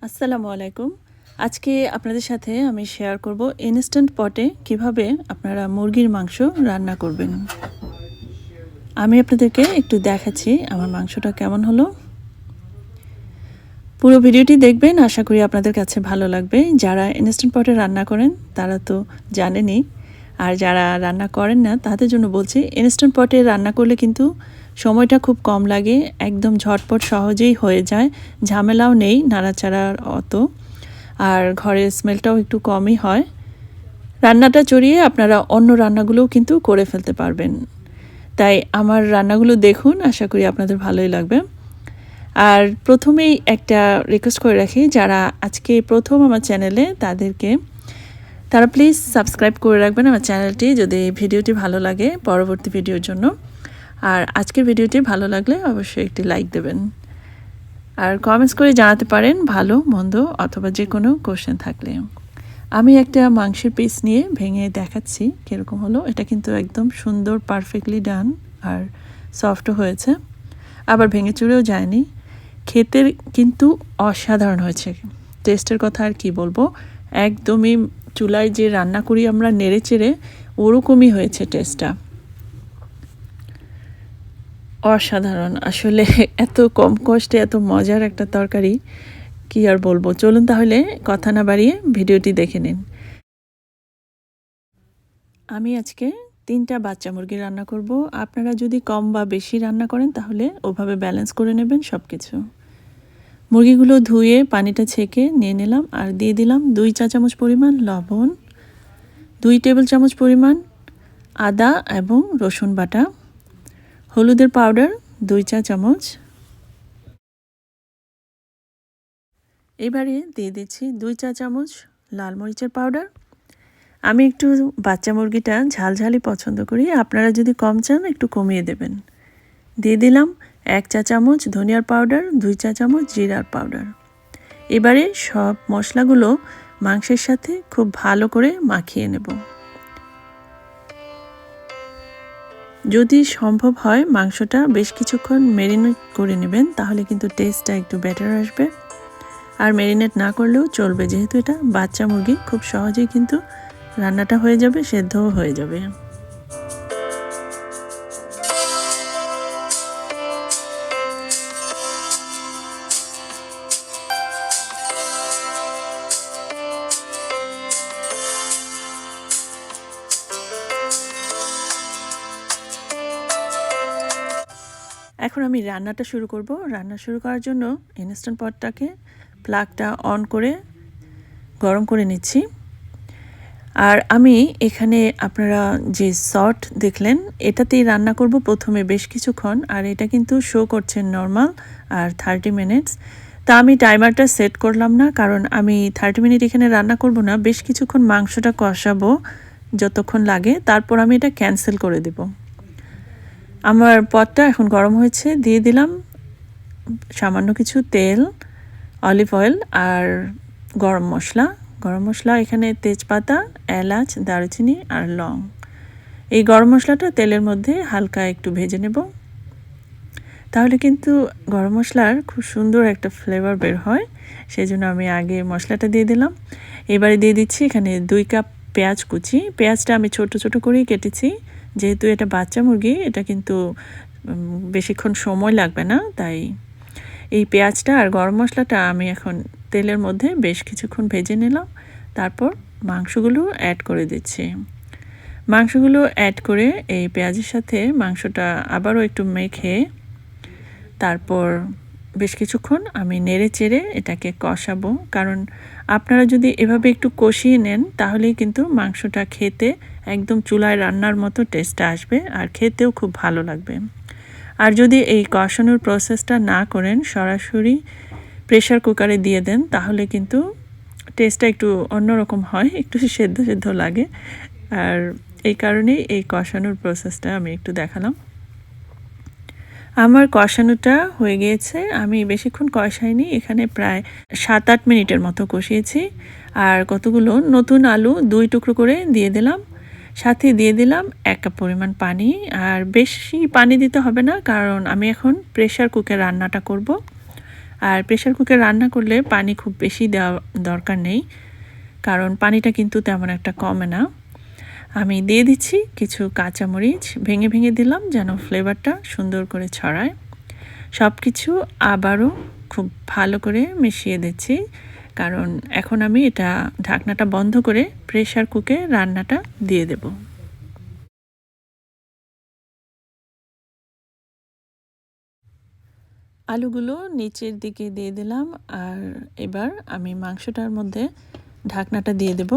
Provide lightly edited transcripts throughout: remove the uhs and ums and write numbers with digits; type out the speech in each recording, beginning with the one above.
আসসালামু আলাইকুম। আজকে আপনাদের সাথে আমি শেয়ার করব ইনস্ট্যান্ট পটে কিভাবে আপনারা মুরগির মাংস রান্না করবেন। আমি আপনাদেরকে একটু দেখাচ্ছি আমার মাংসটা কেমন হলো। পুরো ভিডিওটি দেখবেন, আশা করি আপনাদের কাছে ভালো লাগবে। যারা ইনস্ট্যান্ট পটে রান্না করেন তারা তো জানেনই, আর যারা রান্না করেন না তাদের জন্য বলছি, ইনস্ট্যান্ট পটে রান্না করলে কিন্তু সময়টা খুব কম লাগে, একদম ঝটপট সহজেই হয়ে যায়, ঝামেলাও নেই নাড়াচাড়ার অত, আর ঘরের স্মেলটাও একটু কমই হয়। রান্নাটা চড়িয়ে আপনারা অন্য রান্নাগুলোও কিন্তু করে ফেলতে পারবেন। তাই আমার রান্নাগুলো দেখুন, আশা করি আপনাদের ভালোই লাগবে। আর প্রথমেই একটা রিকোয়েস্ট করে রাখি, যারা আজকে প্রথম আমার চ্যানেলে তারা প্লিজ সাবস্ক্রাইব করে রাখবেন আমার চ্যানেলটি, যদি ভিডিওটি ভালো লাগে পরবর্তী ভিডিওর জন্য। আর আজকের ভিডিওটি ভালো লাগলে অবশ্যই একটি লাইক দেবেন, আর কমেন্টস করে জানাতে পারেন ভালো মন্দ অথবা যে কোনো কোশ্চেন থাকলে। আমি একটা মাংসের পিস নিয়ে ভেঙে দেখাচ্ছি কীরকম হলো। এটা কিন্তু একদম সুন্দর পারফেক্টলি ডান আর সফটও হয়েছে, আবার ভেঙে চুরেও যায়নি। খেতে কিন্তু অসাধারণ হয়েছে, টেস্টের কথা আর কি বলবো। একদমই চুলায় যে রান্না করি আমরা নেড়ে চেড়ে, ওরকমই হয়েছে টেস্টটা। অসাধারণ আসলে, এত কম কষ্টে এত মজার একটা তরকারি কি আর বলবো। চলুন তাহলে কথা না বাড়িয়ে ভিডিওটি দেখে নিন। আমি আজকে 3টা বাচ্চা মুরগি রান্না করব। আপনারা যদি কম বা বেশি রান্না করেন তাহলে ওভাবে ব্যালেন্স করে নেবেন সব কিছু। মুরগিগুলো ধুয়ে পানিটা ছেঁকে নিয়ে নিলাম, আর দিয়ে দিলাম 2 চা চামচ পরিমাণ লবণ, 2 টেবিল চামচ পরিমাণ আদা এবং রসুন বাটা, হলুদের পাউডার 2 চা চামচ। এবারে দিয়ে দিচ্ছি 2 চা চামচ লাল মরিচের পাউডার। আমি একটু বাচ্চা মুরগিটা ঝালঝালি পছন্দ করি, আপনারা যদি কম চান একটু কমিয়ে দেবেন। দিয়ে দিলাম 1 চা চামচ ধনিয়ার পাউডার, 2 চা চামচ জিরার পাউডার। এবারে সব মশলাগুলো মাংসের সাথে খুব ভালো করে মাখিয়ে নেব। যদি সম্ভব হয় মাংসটা বেশ কিছুক্ষণ ম্যারিনেট করে নেবেন, তাহলে কিন্তু টেস্টটা একটু বেটার আসবে। আর ম্যারিনেট না করলেও চলবে, যেহেতু এটা বাচ্চা মুরগি, খুব সহজেই কিন্তু রান্নাটা হয়ে যাবে, সেদ্ধও হয়ে যাবে। এখন আমি রান্নাটা শুরু করব। রান্না শুরু করার জন্য ইনস্ট্যান্ট পটটাকে প্লাগটা অন করে গরম করে নিচ্ছি। আর আমি এখানে আপনারা যে সট দেখলেন, এটাতেই রান্না করব প্রথমে বেশ কিছুক্ষণ, আর এটা কিন্তু শো করছে নর্মাল আর 30 মিনিটস। তা আমি টাইমারটা সেট করলাম না, কারণ আমি 30 মিনিট এখানে রান্না করব না, বেশ কিছুক্ষণ মাংসটা কষাবো যতক্ষণ লাগে, তারপর আমি এটা ক্যান্সেল করে দেব। আমার পটটা এখন গরম হয়েছে, দিয়ে দিলাম সামান্য কিছু তেল, অলিভ অয়েল আর গরম মশলা এখানে তেজপাতা, এলাচ, দারুচিনি আর লং। এই গরম মশলাটা তেলের মধ্যে হালকা একটু ভেজে নেব, তাহলে কিন্তু গরম মশলার খুব সুন্দর একটা ফ্লেভার বের হয়। সেই জন্য আমি আগে মশলাটা দিয়ে দিলাম। এবারে দিয়ে দিচ্ছি এখানে 2 কাপ পেঁয়াজ কুচি। পেঁয়াজটা আমি ছোট ছোট করেই কেটেছি, যেহেতু এটা বাচ্চা মুরগি, এটা কিন্তু বেশিক্ষণ সময় লাগবে না। তাই এই পেঁয়াজটা আর গরম মশলাটা আমি এখন তেলের মধ্যে বেশ কিছুক্ষণ ভেজে নিলাম, তারপর মাংসগুলো অ্যাড করে দিচ্ছি। মাংসগুলো অ্যাড করে এই পেঁয়াজের সাথে মাংসটা আবারও একটু মেখে, তারপর বেশ কিছুক্ষণ আমি নেড়ে চেড়ে এটাকে কষাবো। কারণ আপনারা যদি এভাবে একটু কষিয়ে নেন, তাহলেই কিন্তু মাংসটা খেতে একদম চুলায় রান্নার মতো টেস্টটা আসবে, আর খেতেও খুব ভালো লাগবে। আর যদি এই কষানোর প্রসেসটা না করেন, সরাসরি প্রেশার কুকারে দিয়ে দেন, তাহলে কিন্তু টেস্টটা একটু অন্যরকম হয়, একটু সেদ্ধ সেদ্ধ লাগে। আর এই কারণেই এই কষানোর প্রসেসটা আমি একটু দেখালাম। আমার কষানোটা হয়ে গিয়েছে, আমি বেশিক্ষণ কষাইনি, এখানে প্রায় 7-8 মিনিটের মতো কষিয়েছি। আর কতগুলো নতুন আলু 2 টুকরো করে দিয়ে দিলাম, সাথে দিয়ে দিলাম 1 কাপ পরিমাণ পানি। আর বেশি পানি দিতে হবে না, কারণ আমি এখন প্রেশার কুকারে রান্নাটা করব। আর প্রেশার কুকারে রান্না করলে পানি খুব বেশি দেওয়া দরকার নেই, কারণ পানিটা কিন্তু তেমন একটা কমে না। আমি দিয়ে দিচ্ছি কিছু কাঁচামরিচ, ভেঙে ভেঙে দিলাম যেন ফ্লেভারটা সুন্দর করে ছড়ায়। সব কিছু আবারও খুব ভালো করে মিশিয়ে দিচ্ছি, কারণ এখন আমি এটা ঢাকনাটা বন্ধ করে প্রেশার কুকে রান্নাটা দিয়ে দেব। আলুগুলো নিচের দিকে দিয়ে দিলাম, আর এবার আমি মাংসটার মধ্যে ঢাকনাটা দিয়ে দেব।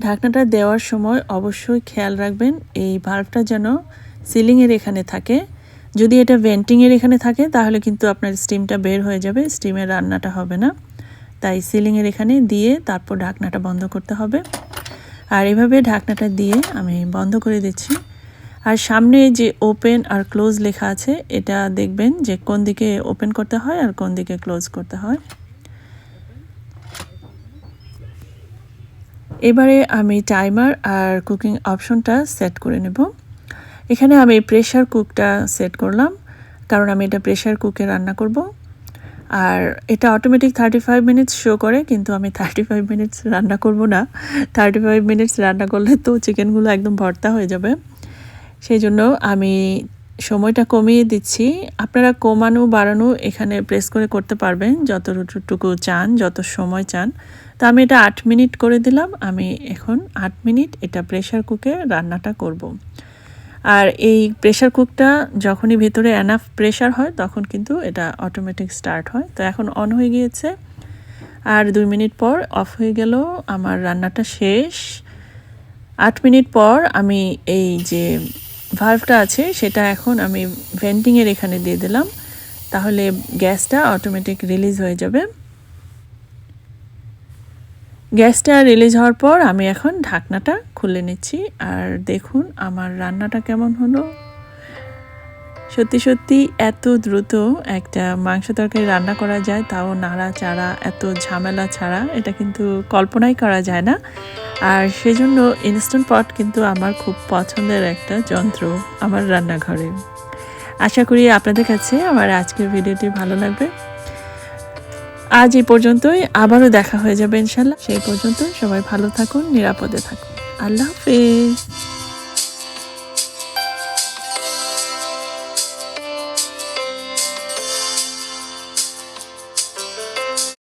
ঢাকনাটা দেওয়ার সময় অবশ্যই খেয়াল রাখবেন এই ভালভটা যেন সিলিংয়ের এখানে থাকে। যদি এটা ভেন্টিংয়ের এখানে থাকে তাহলে কিন্তু আপনার স্টিমটা বের হয়ে যাবে, স্টিমের রান্নাটা হবে না। তাই সিলিংয়ের এখানে দিয়ে তারপর ঢাকনাটা বন্ধ করতে হবে। আর এভাবে ঢাকনাটা দিয়ে আমি বন্ধ করে দিচ্ছি। আর সামনে যে ওপেন আর ক্লোজ লেখা আছে, এটা দেখবেন যে কোন দিকে ওপেন করতে হয় আর কোন দিকে ক্লোজ করতে হয়। এবারে আমি টাইমার আর কুকিং অপশনটা সেট করে নেব। এখানে আমি প্রেশার কুকটা সেট করলাম, কারণ আমি এটা প্রেশার কুকে রান্না করব। আর এটা অটোমেটিক 35 মিনিটস শো করে, কিন্তু আমি 35 মিনিটস রান্না করব না। 35 মিনিটস রান্না করলে তো চিকেনগুলো একদম ভর্তা হয়ে যাবে, সেই জন্য আমি সময়টা কমিয়ে দিচ্ছি। আপনারা কমানো বাড়ানো এখানে প্রেস করে করতে পারবেন যতটুকু চান, যত সময় চান। তো আমি এটা 8 মিনিট করে দিলাম। আমি এখন 8 মিনিট এটা প্রেশার কুকে রান্নাটা করব। আর এই প্রেশার কুকটা যখনই ভেতরে এনাফ প্রেশার হয় তখন কিন্তু এটা অটোমেটিক স্টার্ট হয়। তো এখন অন হয়ে গিয়েছে, আর 2 মিনিট পর অফ হয়ে গেল। আমার রান্নাটা শেষ। 8 মিনিট পর আমি এই যে ভালভটা আছে সেটা এখন আমি ভেন্টিংয়ের এখানে দিয়ে দিলাম, তাহলে গ্যাসটা অটোমেটিক রিলিজ হয়ে যাবে। গ্যাসটা রিলিজ হওয়ার পর আমি এখন ঢাকনাটা খুলে নিচ্ছি, আর দেখুন আমার রান্নাটা কেমন হলো। সত্যি সত্যি এত দ্রুত একটা মাংস তরকারি রান্না করা যায়, তাও নাড়াচাড়া এত ঝামেলা ছাড়া, এটা কিন্তু কল্পনাই করা যায় না। আর সেজন্য ইনস্ট্যান্ট পট কিন্তু আমার খুব পছন্দের একটা যন্ত্র আমার রান্নাঘরে। আশা করি আপনাদের কাছে আমার আজকের ভিডিওটি ভালো লাগবে। আজ এই পর্যন্তই, আবারও দেখা হয়ে যাবে ইনশাল্লাহ। সেই পর্যন্ত সবাই ভালো থাকুন, নিরাপদে থাকুন। আল্লাহ হাফেজ।